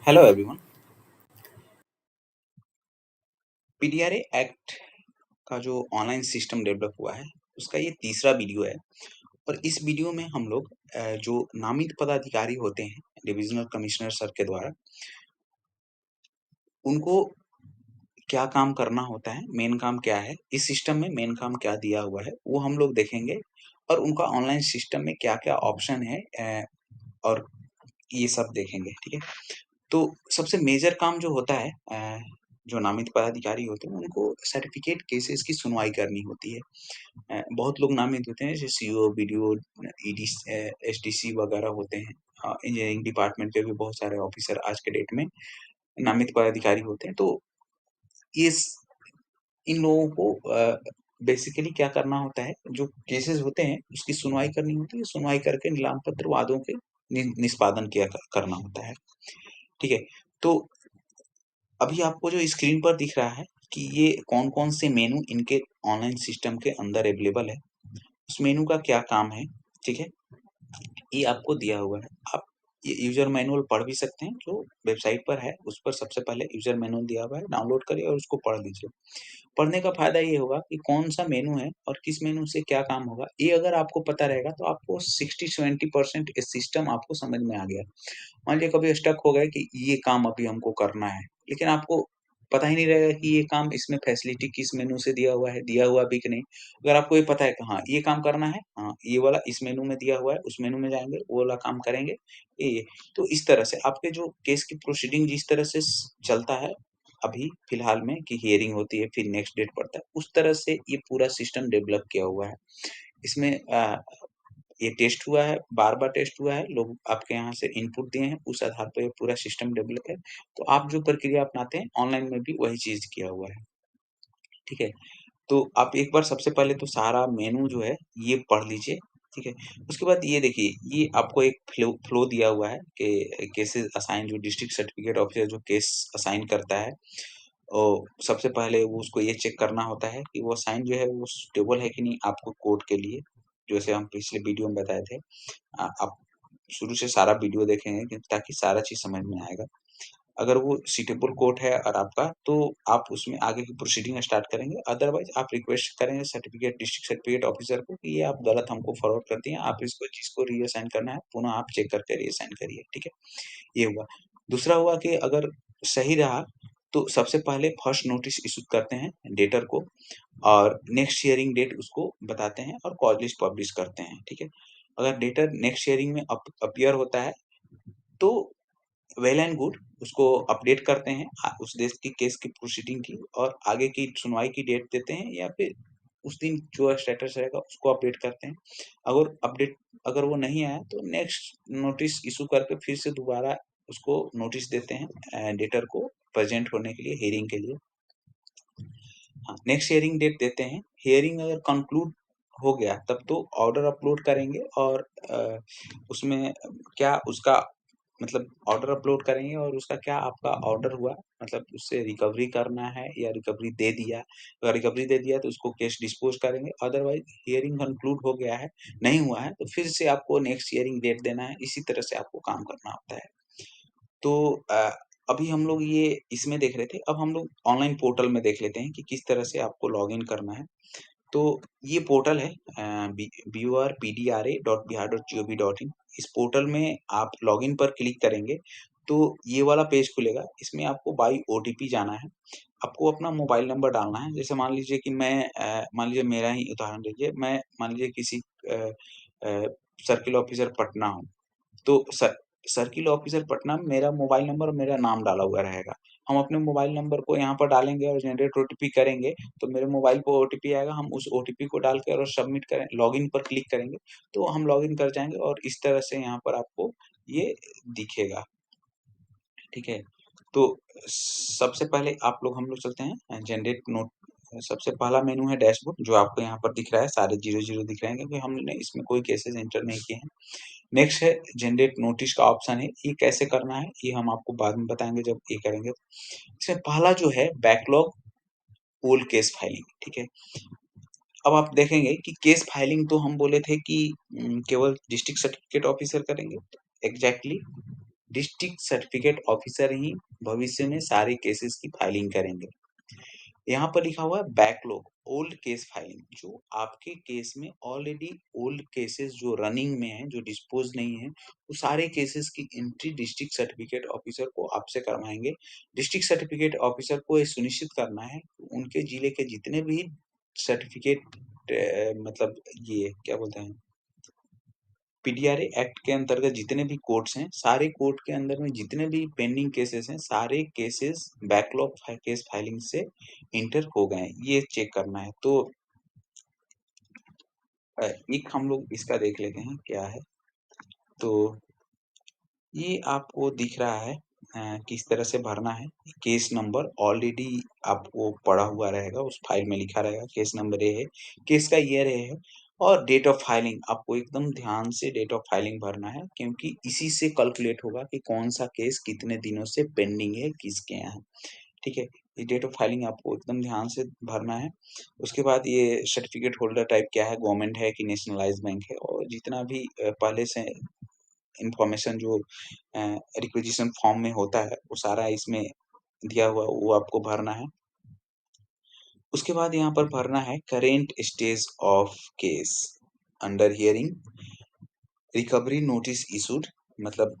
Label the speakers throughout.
Speaker 1: Hello everyone. पीडीआरए act का जो online system develop हुआ है उसका ये तीसरा वीडियो है। और इस वीडियो में हम लोग जो नामित पदाधिकारी होते हैं डिविजनल कमिश्नर सर के द्वारा उनको क्या काम करना होता है, मेन काम क्या है, इस सिस्टम में मेन काम क्या दिया हुआ है वो हम लोग देखेंगे। और उनका ऑनलाइन सिस्टम में क्या क्या ऑप्शन है और ये सब देखेंगे। ठीक है, तो सबसे मेजर काम जो होता है जो नामित पदाधिकारी होते हैं उनको सर्टिफिकेट केसेस की सुनवाई करनी होती है। बहुत लोग नामित होते हैं जैसे सीओ, बीडीओ, ईडी, एसडीसी वगैरह होते हैं। इंजीनियरिंग डिपार्टमेंट पे भी बहुत सारे ऑफिसर आज के डेट में नामित पदाधिकारी होते हैं। तो इस इन लोगों को बेसिकली क्या करना होता है, जो केसेस होते हैं उसकी सुनवाई करनी होती है। सुनवाई करके नीलाम पत्र वादों के निष्पादन करना होता है। ठीक है, तो अभी आपको जो स्क्रीन पर दिख रहा है कि ये कौन-कौन से मेनू इनके ऑनलाइन सिस्टम के अंदर अवेलेबल है, उस मेनू का क्या काम है, ठीक है? ये आपको दिया हुआ है। आप ये यूज़र मैनुअल पढ़ भी सकते हैं, जो वेबसाइट पर है, उस पर सबसे पहले यूज़र मैनुअल दिया हुआ है, डाउनलोड करिए और उसको पढ़ लीजिए। पढ़ने का फ़ायदा ये होगा कि कौन-सा मेनू है और किस मेनू से क्या काम होगा, ये अगर आपको पता रहेगा तो आपको 60-70% इस सिस्टम आपको समझ में आ गया। मान लीजिए कभी स्टक हो गए कि ये काम अभी हमको करना है, लेकिन आपको पता ही नहीं रहेगा कि ये काम इसमें फैसिलिटी किस मेनू से दिया हुआ भी कि नहीं। अगर आपको ये पता है कि हाँ, ये काम करना है, हाँ, ये वाला इस मेनू में दिया हुआ है, उस मेनू में जाएँगे, वो वाला काम करेंगे, ये। तो इस तरह से आपके जो केस की प्रोसीडिंग जिस तरह से चलता है अभी फिलहाल में कि हियरिंग होती है, फिर नेक्स्ट डेट पड़ता है, उस तरह से ये पूरा सिस्टम डेवलप किया हुआ है। इसमें ये टेस्ट हुआ है, बार-बार टेस्ट हुआ है, लोग आपके यहाँ से इनपुट दिए हैं, उस आधार पे ये पूरा सिस्टम डेवलप है। तो आप जो प्रक्रिया अपनाते हैं, ऑनलाइन में भी वही चीज़ किया हुआ है, ठीक है? तो आप एक बार सबसे पहले तो सारा मेनू जो है, ये पढ़ लीजिए, ठीक है? उसके बाद ये देखिए, ये आपको एक फ्लो दिया हुआ है कि केसेज़ असाइन जो डिस्ट्रिक्ट सर्टिफिकेट ऑफिसर जो केस असाइन करता है, सबसे पहले वो उसको ये चेक करना होता है कि वो असाइन जो है, वो सूटेबल है कि नहीं आपको कोर्ट के लिए, जैसे हम पिछले वीडियो में बताए थे। आप शुरू से सारा वीडियो देखेंगे कि ताकि सारा चीज़ समझ में आएगा। अगर वो सूटेबल कोर्ट है और आपका, तो आप उसमें आगे की प्रोसीडिंग स्टार्ट करेंगे। अदरवाइज़ आप रिक्वेस्ट करेंगे सर्टिफिकेट डिस्ट्रिक्ट सर्टिफिकेट ऑफिसर को कि ये आप गलत हमको फॉरवर्ड कर दिए हैं, आप इसको जिसको रीअसाइन करना है, पुनः आप चेक करके रीअसाइन करिए, ठीक है? ये हुआ। दूसरा हुआ कि अगर सही रहा, तो सबसे पहले फर्स्ट नोटिस इश्यू करते हैं डेटर को और नेक्स्ट हियरिंग डेट उसको बताते हैं और कॉज लिस्ट पब्लिश करते हैं, ठीक है? अगर डेटर नेक्स्ट हियरिंग में अपीयर होता है, तो वेल एंड गुड, उसको अपडेट करते हैं उस देश की केस की प्रोसीडिंग की और आगे की सुनवाई की डेट देते हैं, या फिर उस दिन जो स्टेटस रहेगा उसको अपडेट करते हैं। अगर वो नहीं आया तो नेक्स्ट नोटिस इश्यू करके फिर से दोबारा उसको नोटिस देते हैं डेटर को प्रेजेंट होने के लिए हियरिंग के लिए। हाँ, नेक्स्ट हियरिंग डेट देते हैं। हियरिंग अगर कंक्लूड हो गया तब तो ऑर्डर अपलोड करेंगे और उसमें क्या उसका मतलब ऑर्डर अपलोड करेंगे और उसका क्या आपका ऑर्डर हुआ, मतलब उससे रिकवरी करना है या रिकवरी दे दिया। अगर रिकवरी दे दिया तो उसको केस डिस्पोज करेंगे, अदरवाइज हियरिंग कंक्लूड हो गया है, नहीं हुआ है तो फिर से आपको नेक्स्ट हियरिंग डेट देना है। इसी तरह से आपको काम करना होता है। तो अभी हम लोग ये इसमें देख रहे थे, अब हम लोग ऑनलाइन पोर्टल में देख लेते हैं कि किस तरह से आपको लॉगिन करना है। तो ये पोर्टल है burpdra.bihar.gov.in। इस पोर्टल में आप लॉगिन पर क्लिक करेंगे तो ये वाला पेज खुलेगा। इसमें आपको बाय ओटीपी जाना है। आपको अपना मोबाइल नंबर डालना है। जैसे मान लीजिए कि मान लीजिए मेरा ही उदाहरण लीजिए, मैं मान लीजिए किसी अ अ, सर्किल ऑफिसर पटना हूँ। तो सर्किल ऑफिसर पटना में मेरा मोबाइल नंबर और मेरा नाम डाला हुआ रहेगा। हम अपने मोबाइल नंबर को यहाँ पर डालेंगे और जनरेट ओटीपी करेंगे, तो मेरे मोबाइल पे ओटीपी आएगा, हम उस ओटीपी को डाल के और सबमिट करें लॉगिन पर क्लिक करेंगे, तो हम लॉगिन कर जाएँगे और इस तरह से यहाँ पर आपको ये दिखेगा, ठीक है? तो सबसे पहले हम लोग चलते हैं जनरेट नोट। सबसे पहला मेनू है डैशबोर्ड, जो आपको यहाँ पर दिख रहा है, सारे ज़ीरो-ज़ीरो दिख रहे हैं क्योंकि हमने इसमें कोई केसेज़ एंटर नहीं किए हैं। नेक्स्ट है जनरेट नोटिस का ऑप्शन है, ये कैसे करना है ये हम आपको बाद में बताएँगे जब ये करेंगे। इसमें पहला जो है बैकलॉग ओल्ड केस फाइलिंग, ठीक है? अब आप देखेंगे कि केस फाइलिंग तो हम बोले थे कि केवल डिस्ट्रिक्ट सर्टिफिकेट ऑफिसर करेंगे, एग्ज़ैक्टली डिस्ट्रिक्ट सर्टिफिकेट ऑफिसर ही भविष्य में सारे केसेस की फाइलिंग करेंगे। यहाँ पर लिखा हुआ है बैकलॉग, ओल्ड केस फाइलिंग, जो आपके केस में ऑलरेडी ओल्ड केसेस जो रनिंग में हैं, जो डिस्पोज नहीं है, वो सारे केसेस की एंट्री डिस्ट्रिक्ट सर्टिफिकेट ऑफिसर को आपसे करवाएंगे। डिस्ट्रिक्ट सर्टिफिकेट ऑफिसर को ये सुनिश्चित करना है कि उनके जिले के जितने भी सर्टिफिकेट मतलब ये क्या बोलते हैं, पीडीआरए एक्ट के अंतर्गत जितने भी कोर्ट्स हैं, सारे कोर्ट के अंदर में जितने भी पेंडिंग केसेस हैं, सारे केसेस बैकलॉग केस फाइलिंग से इंटर हो गए हैं, ये चेक करना है। तो एक हम लोग इसका देख लेते हैं क्या है। तो ये आपको दिख रहा है किस तरह से भरना है। केस नंबर ऑलरेडी आपको पड़ा हुआ रहेगा, उस फाइल में लिखा रहेगा केस नंबर ये है, केस का ईयर ये है, और डेट ऑफ फाइलिंग आपको एकदम ध्यान से डेट ऑफ फाइलिंग भरना है, क्योंकि इसी से कैलकुलेट होगा कि कौन सा केस कितने दिनों से पेंडिंग है किसके यहाँ। ठीक है, ये डेट ऑफ फाइलिंग आपको एकदम ध्यान से भरना है। उसके बाद ये सर्टिफिकेट होल्डर टाइप क्या है, गवर्नमेंट है कि नेशनलाइज बैंक है, और जितना भी पहले से इंफॉर्मेशन जो रिक्वेजिशन फॉर्म में होता है, वो सारा इसमें दिया हुआ वो आपको भरना है। उसके बाद यहाँ पर भरना है current stage of case under hearing, recovery notice issued, मतलब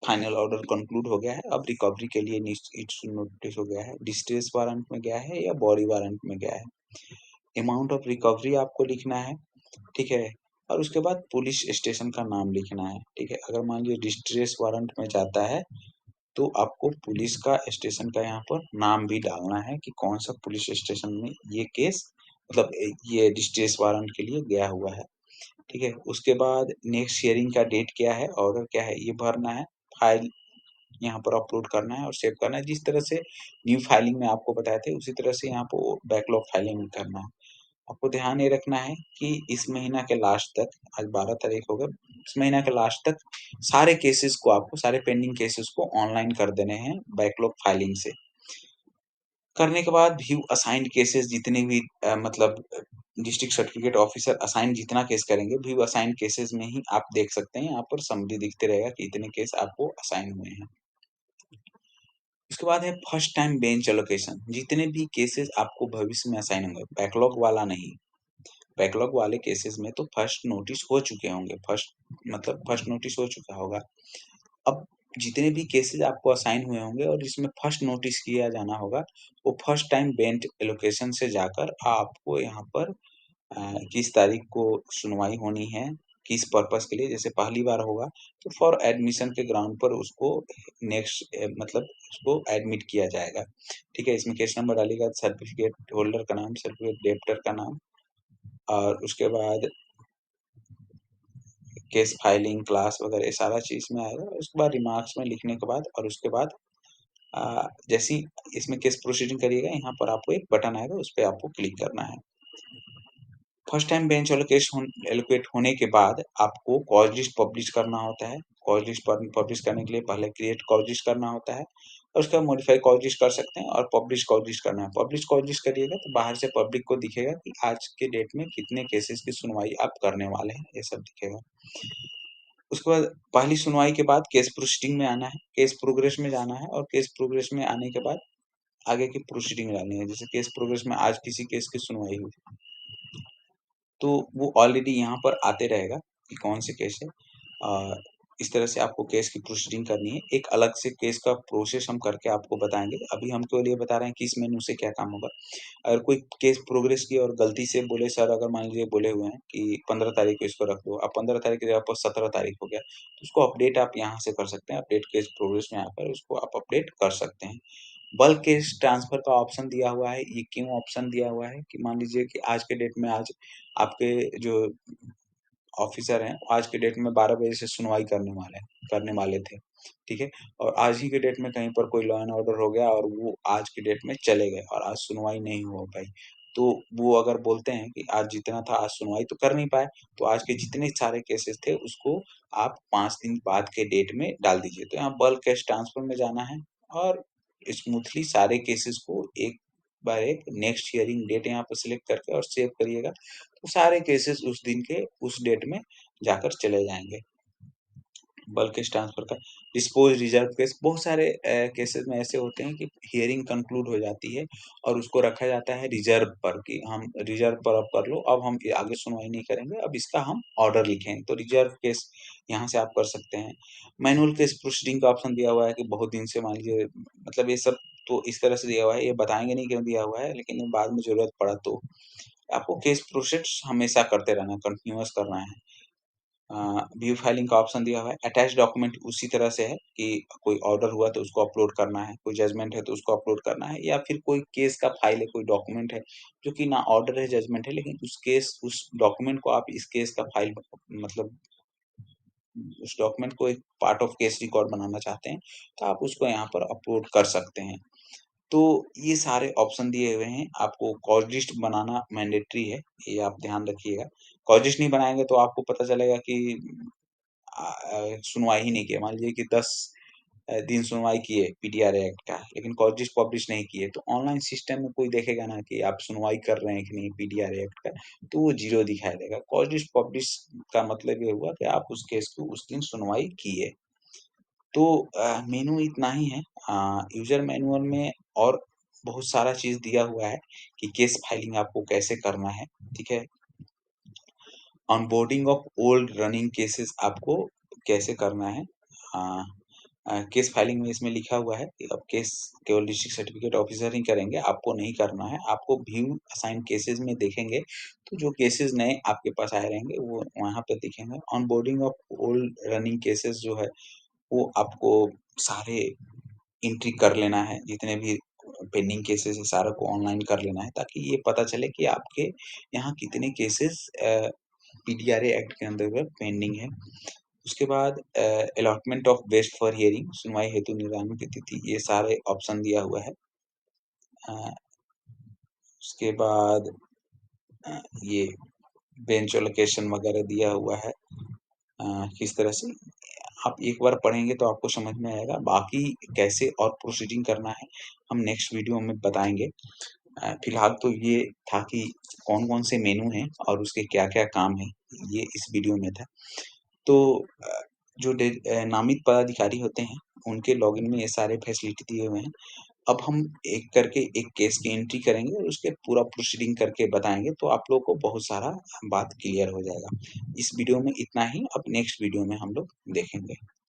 Speaker 1: फाइनल ऑर्डर कंक्लूड हो गया है, अब रिकवरी के लिए इशू नोटिस हो गया है, डिस्ट्रेस वारंट में गया है या बॉडी वारंट में गया है, अमाउंट ऑफ रिकवरी आपको लिखना है। ठीक है, और उसके बाद पुलिस स्टेशन का नाम लिखना है। ठीक है, अगर मान लीजिए डिस्ट्रेस वारंट में जाता है तो आपको पुलिस का स्टेशन का यहाँ पर नाम भी डालना है कि कौन सा पुलिस स्टेशन में ये केस मतलब ये डिस्ट्रेस वारंट के लिए गया हुआ है। ठीक है, उसके बाद नेक्स्ट हियरिंग का डेट क्या है, ऑर्डर क्या है, ये भरना है। फाइल यहाँ पर अपलोड करना है और सेव करना है। जिस तरह से न्यू फाइलिंग में आपको बताए थे, उसी तरह से यहाँ पर बैकलॉग फाइलिंग में करना है। आपको ध्यान ये रखना है कि इस महीना के लास्ट तक, आज 12 तारीख हो गई, इस महीना के लास्ट तक सारे केसेस को आपको, सारे पेंडिंग केसेस को ऑनलाइन कर देने हैं बैकलॉग फाइलिंग से। करने के बाद व्यू असाइन्ड केसेस जितने भी मतलब डिस्ट्रिक्ट सर्टिफिकेट ऑफिसर असाइन जितना केस करेंगे, व्यू असाइन्ड केसेस में ही आप देख सकते हैं, यहाँ पर समरी दिखते रहेगा कि इतने केस आपको असाइन हुए हैं। उसके बाद है फर्स्ट टाइम बेंच एलोकेशन, जितने भी केसेस आपको भविष्य में असाइन होंगे, बैकलॉग वाला नहीं, बैकलॉग वाले केसेस में तो फर्स्ट नोटिस हो चुके होंगे, फर्स्ट नोटिस हो चुका होगा। अब जितने भी केसेस आपको असाइन हुए होंगे और जिसमें फर्स्ट नोटिस किया जाना होगा, वो फर्स्ट टाइम बेंच एलोकेशन से जाकर आपको यहाँ पर किस तारीख को सुनवाई होनी है, किस पर्पस के लिए, जैसे पहली बार होगा तो फॉर एडमिशन के ग्राउंड पर उसको नेक्स्ट मतलब उसको एडमिट किया जाएगा। ठीक है, इसमें केस नंबर डालिएगा, सर्टिफिकेट होल्डर का नाम, सर्टिफिकेट डेप्टर का नाम, और उसके बाद केस फाइलिंग क्लास वगैरह ये सारा चीज में आएगा। उसके बाद रिमार्क्स में लिखने के बाद, और उसके बाद जैसे ही इसमें केस प्रोसीडिंग करिएगा, यहाँ पर आपको एक बटन आएगा, उस पर आपको क्लिक करना है। फर्स्ट टाइम बेंच एलोकेट होने के बाद आपको कॉज लिस्ट पब्लिश करना होता है। कॉज लिस्ट पब्लिश करने के लिए पहले क्रिएट कॉज लिस्ट करना होता है, और उसके बाद मॉडिफाई कॉज लिस्ट कर सकते हैं, और पब्लिश कॉज लिस्ट करना है। पब्लिश कॉज लिस्ट करिएगा तो बाहर से पब्लिक को दिखेगा कि आज के डेट में कितने केसेस की सुनवाई आप करने वाले हैं, ये सब दिखेगा। उसके बाद पहली सुनवाई के बाद केस प्रोसीडिंग में आना है, केस प्रोग्रेस में जाना है, और केस प्रोग्रेस में आने के बाद आगे की प्रोसीडिंग डालनी है। जैसे केस प्रोग्रेस में आज किसी केस की सुनवाई हुई, तो वो ऑलरेडी यहाँ पर आते रहेगा कि कौन से केस है। इस तरह से आपको केस की प्रोसीडिंग करनी है। एक अलग से केस का प्रोसेस हम करके आपको बताएंगे, अभी हम केवल ये बता रहे हैं कि इस मेनू से क्या काम होगा। अगर कोई केस प्रोग्रेस की और गलती से बोले, सर अगर मान लीजिए बोले हुए हैं कि 15 तारीख को इसको रख दो, अब 15 तारीख की जगह पर 17 तारीख हो गया, तो उसको अपडेट आप यहाँ से कर सकते हैं। अपडेट केस प्रोग्रेस में आकर उसको आप अपडेट कर सकते हैं। बल्क केस ट्रांसफर का ऑप्शन दिया हुआ है। ये क्यों ऑप्शन दिया हुआ है कि मान लीजिए कि आज के डेट में, आज आपके जो ऑफिसर हैं, आज के डेट में 12 बजे से सुनवाई करने वाले थे। ठीक है, और आज ही के डेट में कहीं पर कोई लॉ एंड ऑर्डर हो गया और वो आज के डेट में चले गए और आज सुनवाई नहीं हो पाई, तो वो अगर बोलते हैं कि आज जितना था आज सुनवाई तो कर नहीं पाए, तो आज के जितने सारे केसेस थे उसको आप 5 दिन बाद के डेट में डाल दीजिए। तो यहाँ बल्क कैश ट्रांसफर में जाना है और स्मूथली सारे केसेस को एक बार एक नेक्स्ट हियरिंग डेट यहाँ पर सिलेक्ट करके और सेव करिएगा, तो सारे केसेस उस दिन के उस डेट में जाकर चले जाएंगे। बल्क केस ट्रांसफर का, डिस्पोज रिजर्व केस, बहुत सारे केसेस में ऐसे होते हैं कि हियरिंग कंक्लूड हो जाती है और उसको रखा जाता है रिजर्व पर कि हम रिजर्व पर अब कर लो, अब हम ये आगे सुनवाई नहीं करेंगे, अब इसका हम ऑर्डर लिखेंगे। तो रिजर्व केस यहाँ से आप कर सकते हैं। मैनुअल केस प्रोसीडिंग का ऑप्शन दिया हुआ है कि बहुत दिन से मान लीजिए मतलब ये सब तो इस तरह से दिया हुआ है, ये बताएँगे नहीं क्यों दिया हुआ है, लेकिन बाद में ज़रूरत पड़ा तो आपको केस प्रोसेस हमेशा करते रहना है, कंटीन्यूअस करना है। व्यू फाइलिंग का ऑप्शन दिया हुआ है। अटैच डॉक्यूमेंट उसी तरह से है कि कोई ऑर्डर हुआ तो उसको अपलोड करना है, कोई जजमेंट है तो उसको अपलोड करना है या फिर कोई केस का फाइल है, कोई डॉक्यूमेंट है, जो कि ना ऑर्डर है, जजमेंट है, लेकिन उस डॉक्यूमेंट को आप इस केस का फाइल मतलब उस डॉक्यूमेंट को एक पार्ट ऑफ केस रिकॉर्ड बनाना चाहते हैं, तो आप उसको यहाँ पर अपलोड कर सकते हैं। तो ये सारे ऑप्शन दिए हुए हैं, आपको कॉज लिस्ट बनाना मैंडेटरी है, ये आप ध्यान रखिएगा। कॉज लिस्ट नहीं बनाएँगे तो आपको पता चलेगा कि सुनवाई ही नहीं किया। मान लीजिए कि 10 दिन सुनवाई किए पीडीआर एक्ट का, लेकिन कॉज लिस्ट पब्लिश नहीं किए, तो ऑनलाइन सिस्टम में कोई देखेगा ना कि आप सुनवाई कर रहे हैं कि नहीं पीडीआर एक्ट का, तो वो 0 दिखाई देगा। कॉज लिस्ट पब्लिश का मतलब ये हुआ कि आप उस केस को उस दिन सुनवाई किए। तो मेनू इतना ही है। यूज़र मैनुअल में और बहुत सारा चीज़ दिया हुआ है कि केस फाइलिंग आपको कैसे करना है, ठीक है? Onboarding of old running cases आपको कैसे करना है। अ केस फाइलिंग में इसमें लिखा हुआ है कि अब केस केवल डिस्ट्रिक्ट सर्टिफिकेट ऑफिसर ही करेंगे, आपको नहीं करना है। आपको व्यू असाइन्ड केसेस में देखेंगे, तो जो केसेस नए आपके पास आए रहेंगे, वो वहाँ पे दिखेंगे। Onboarding of old running cases जो है, वो आपको सारे एंट्री कर लेना है, जितने भी पेंडिंग केसेस है, सारों को ऑनलाइन कर लेना है, ताकि ये पता चले कि आपके यहाँ कितने केसेस पीडीआरए एक्ट के अंतर्गत पेंडिंग है। उसके बाद allotment of best for hearing, सुनवाई हेतु निर्धारण की तिथि, ये सारे ऑप्शन दिया हुआ है। अ, उसके बाद ये बेंच एलोकेशन वगैरह दिया हुआ है। किस तरह से आप एक बार पढ़ेंगे तो आपको समझ में आएगा, बाकी कैसे और प्रोसीडिंग करना है, हम नेक्स्ट वीडियो में बताएँगे। फिलहाल तो ये था कि कौन-कौन से मेनू हैं और उसके क्या-क्या काम हैं, ये इस वीडियो में था। तो जो नामित पदाधिकारी होते हैं, उनके लॉगिन में ये सारे फैसिलिटी दिए हुए हैं। अब हम एक करके एक केस की एंट्री करेंगे और उसके पूरा प्रोसीडिंग करके बताएँगे, तो आप लोग को बहुत सारा बात क्लियर हो जाएगा। इस वीडियो में इतना ही, अब नेक्स्ट वीडियो में हम लोग देखेंगे।